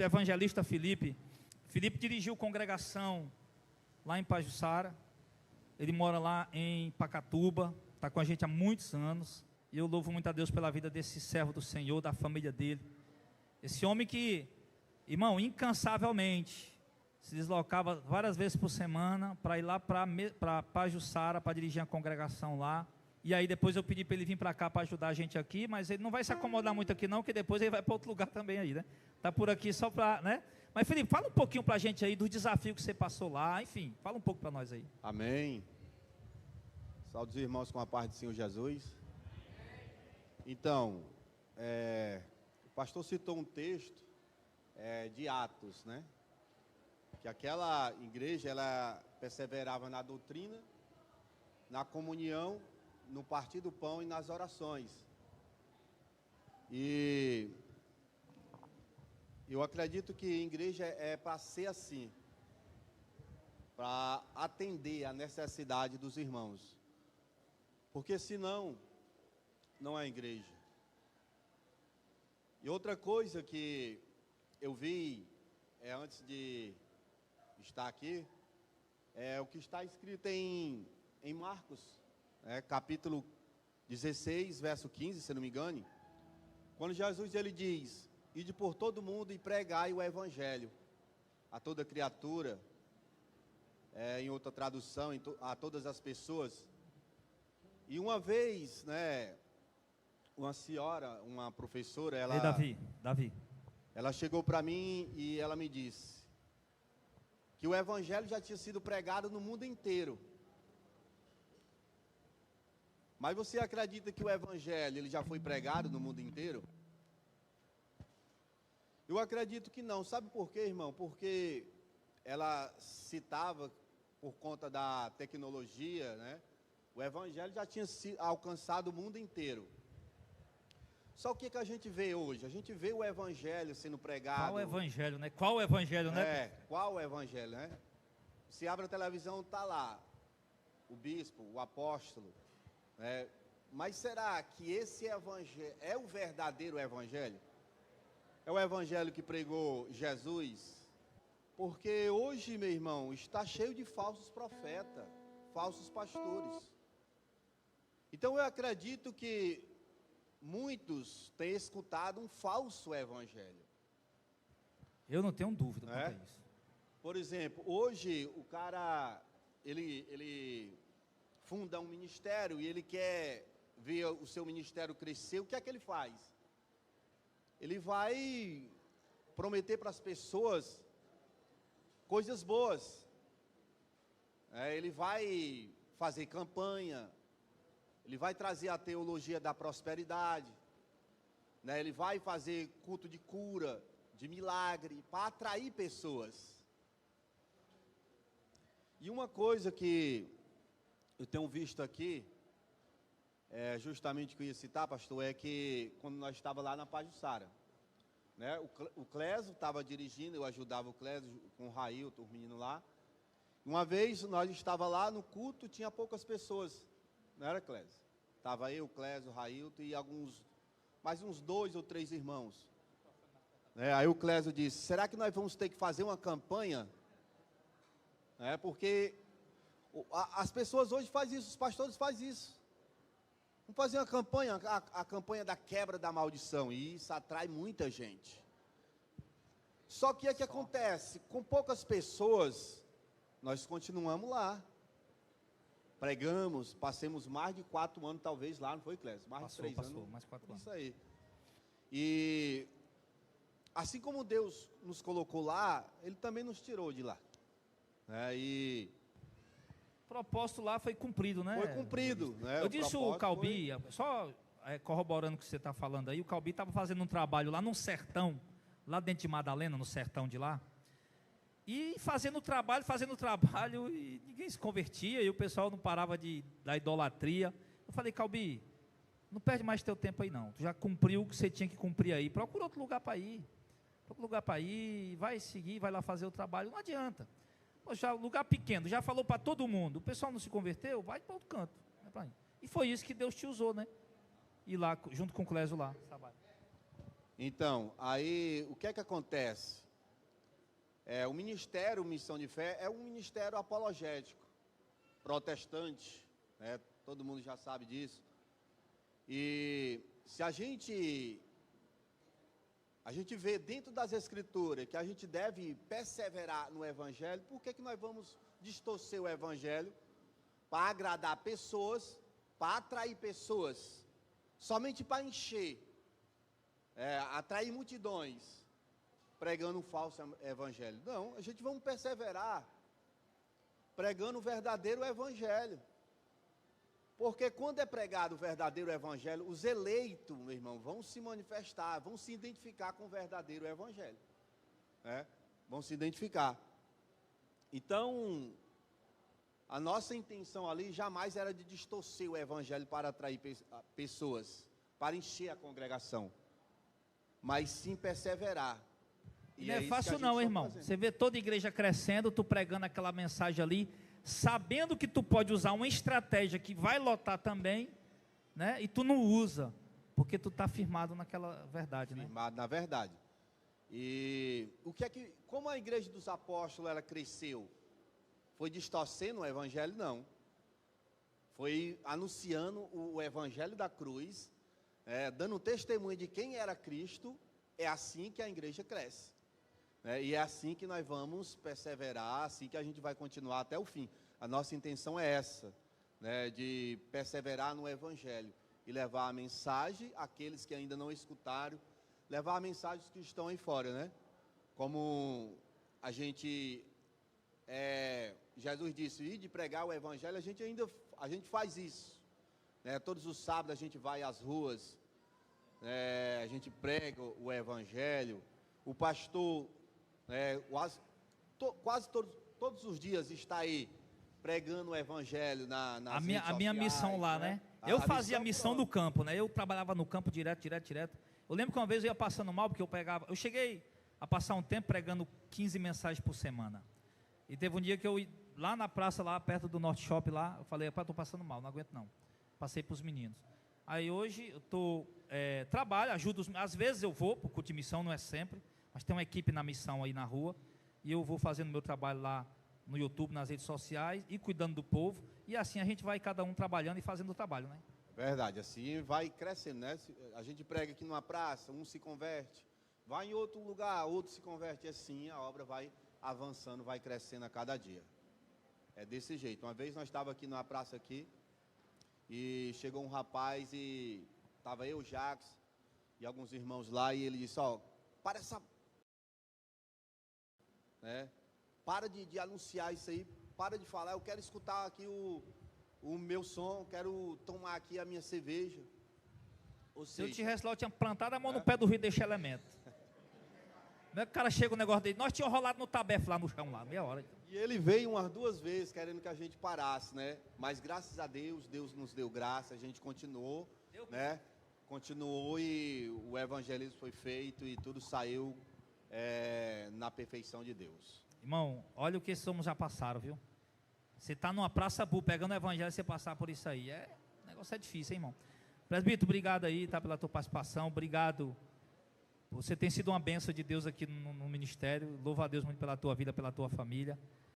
Evangelista Felipe. Felipe dirigiu congregação lá em Pajuçara. Ele mora lá em Pacatuba, está com a gente há muitos anos. E eu louvo muito a Deus pela vida desse servo do Senhor, da família dele. Esse homem que, irmão, incansavelmente se deslocava várias vezes por semana para ir lá para Pajuçara, para dirigir a congregação lá. E aí depois eu pedi para ele vir para cá para ajudar a gente aqui, mas ele não vai se acomodar muito aqui não, que depois ele vai para outro lugar também aí, né? Está por aqui só para, né? Mas Felipe, fala um pouquinho para a gente aí do desafio que você passou lá, enfim, fala um pouco para nós aí. Amém. Saúde os irmãos com a paz do Senhor Jesus. Então, o pastor citou um texto de Atos, né? Que aquela igreja, ela perseverava na doutrina, na comunhão, no partir do pão e nas orações. E eu acredito que a igreja é para ser assim, para atender a necessidade dos irmãos. Porque senão, não é igreja. E outra coisa que eu vi, antes de estar aqui, é o que está escrito em Marcos, capítulo 16, verso 15, se não me engane, quando Jesus ele diz: ide por todo mundo e pregai o evangelho a toda criatura, em outra tradução, a todas as pessoas. E uma vez, uma senhora, uma professora, ela... Ei, Davi. Ela chegou para mim e ela me disse que o evangelho já tinha sido pregado no mundo inteiro. Mas você acredita que o evangelho ele já foi pregado no mundo inteiro? Eu acredito que não. Sabe por quê, irmão? Porque ela citava, por conta da tecnologia, né? O evangelho já tinha alcançado o mundo inteiro. Só o que a gente vê hoje? A gente vê o evangelho sendo pregado. Qual evangelho, né? Qual evangelho, né? Qual evangelho, né? Se abre a televisão, está lá o bispo, o apóstolo. Mas será que esse evangelho é o verdadeiro evangelho? É o evangelho que pregou Jesus? Porque hoje, meu irmão, está cheio de falsos profetas, falsos pastores. Então eu acredito que muitos têm escutado um falso evangelho. Eu não tenho dúvida quanto a isso. Por exemplo, hoje o cara, ele funda um ministério e ele quer ver o seu ministério crescer. O que é que ele faz? Ele vai prometer para as pessoas coisas boas. Ele vai fazer campanha. Ele vai trazer a teologia da prosperidade, ele vai fazer culto de cura, de milagre, para atrair pessoas. E uma coisa que eu tenho visto aqui, justamente que eu ia citar, pastor, é que quando nós estávamos lá na Pajuçara, o Clésio estava dirigindo, eu ajudava o Clésio com o Railton, os meninos lá. Uma vez nós estávamos lá no culto, tinha poucas pessoas. Não era, Clésio? Estava eu, Clésio, Railton e mais uns 2 ou 3 irmãos. Aí o Clésio disse: será que nós vamos ter que fazer uma campanha? Porque as pessoas hoje fazem isso, os pastores fazem isso. Vamos fazer uma campanha, a campanha da quebra da maldição. E isso atrai muita gente. Só que o que acontece? Com poucas pessoas, nós continuamos lá. Pregamos, passemos mais de 4 anos, talvez, lá, não foi, Clésio? Mais de 3 anos. Mais 4 anos. Isso aí. E assim como Deus nos colocou lá, Ele também nos tirou de lá. O propósito lá foi cumprido, né? Foi cumprido. Eu disse o Calbi, só corroborando o que você está falando aí, o Calbi estava fazendo um trabalho lá num sertão, lá dentro de Madalena, no sertão de lá. E fazendo trabalho, e ninguém se convertia, e o pessoal não parava da idolatria. Eu falei: Calbi, não perde mais teu tempo aí não, tu já cumpriu o que você tinha que cumprir aí, procura outro lugar para ir, vai seguir, vai lá fazer o trabalho, não adianta. Poxa, lugar pequeno, já falou para todo mundo, o pessoal não se converteu, vai para outro canto. E foi isso que Deus te usou, né? Ir lá, junto com o Clésio lá. Então, aí, o que é que acontece? O ministério Missão de Fé é um ministério apologético, protestante, né? Todo mundo já sabe disso. E se a gente vê dentro das Escrituras que a gente deve perseverar no Evangelho, por que nós vamos distorcer o Evangelho para agradar pessoas, para atrair pessoas, somente para encher, atrair multidões, pregando um falso Evangelho? Não, a gente vamos perseverar pregando o verdadeiro Evangelho. Porque quando é pregado o verdadeiro Evangelho, os eleitos, meu irmão, vão se manifestar, vão se identificar com o verdadeiro Evangelho. Vão se identificar. Então, a nossa intenção ali jamais era de distorcer o Evangelho para atrair pessoas, para encher a congregação, mas sim perseverar. E não é fácil não, irmão. Você vê toda a igreja crescendo, tu pregando aquela mensagem ali, sabendo que tu pode usar uma estratégia que vai lotar também, né? E tu não usa, porque tu está firmado naquela verdade, né? Firmado na verdade. E como a igreja dos apóstolos ela cresceu? Foi distorcendo o evangelho? Não. Foi anunciando o evangelho da cruz, dando testemunho de quem era Cristo. É assim que a igreja cresce. E é assim que nós vamos perseverar, assim que a gente vai continuar até o fim. A nossa intenção é essa, de perseverar no Evangelho e levar a mensagem àqueles que ainda não escutaram, levar a mensagem aos que estão aí fora, né? Como a gente, Jesus disse, ir de pregar o Evangelho, a gente faz isso, né? Todos os sábados a gente vai às ruas, a gente prega o Evangelho, o pastor quase todos os dias está aí pregando o Evangelho nas redes sociais. A minha missão lá, né? Eu fazia a missão do campo, né? Eu trabalhava no campo direto. Eu lembro que uma vez eu ia passando mal, porque eu cheguei a passar um tempo pregando 15 mensagens por semana. E teve um dia que eu, lá na praça, lá perto do Norte Shop, lá, eu falei, rapaz, estou passando mal, não aguento não. Passei para os meninos. Aí hoje eu trabalho, ajudo, às vezes eu vou, para o culto de missão, não é sempre, mas tem uma equipe na missão aí na rua, e eu vou fazendo meu trabalho lá no YouTube, nas redes sociais, e cuidando do povo, e assim a gente vai cada um trabalhando e fazendo o trabalho, né? Verdade, assim vai crescendo, né? A gente prega aqui numa praça, um se converte, vai em outro lugar, outro se converte, assim a obra vai avançando, vai crescendo a cada dia. É desse jeito. Uma vez nós estávamos aqui numa praça aqui, e chegou um rapaz, e estava eu, Jacques, e alguns irmãos lá, e ele disse, para essa... Para de anunciar isso aí, para de falar, eu quero escutar aqui o meu som, quero tomar aqui a minha cerveja. Se eu tivesse lá, eu tinha plantado a mão no pé do rio e deixei elemento. Não é que o cara chega o negócio dele, nós tínhamos rolado no tabefe lá no chão, lá, meia hora. E ele veio umas 2 vezes querendo que a gente parasse, né? Mas graças a Deus, Deus nos deu graça, a gente continuou, né? Continuou e o evangelismo foi feito e tudo saiu na perfeição de Deus. Irmão, olha o que esses homens já passaram, viu? Você está numa praça boa, pegando o evangelho, você passar por isso aí, o negócio é difícil, hein, irmão? Presbítero, obrigado aí, pela tua participação, obrigado. Você tem sido uma bênção de Deus aqui no ministério, louvo a Deus muito pela tua vida, pela tua família.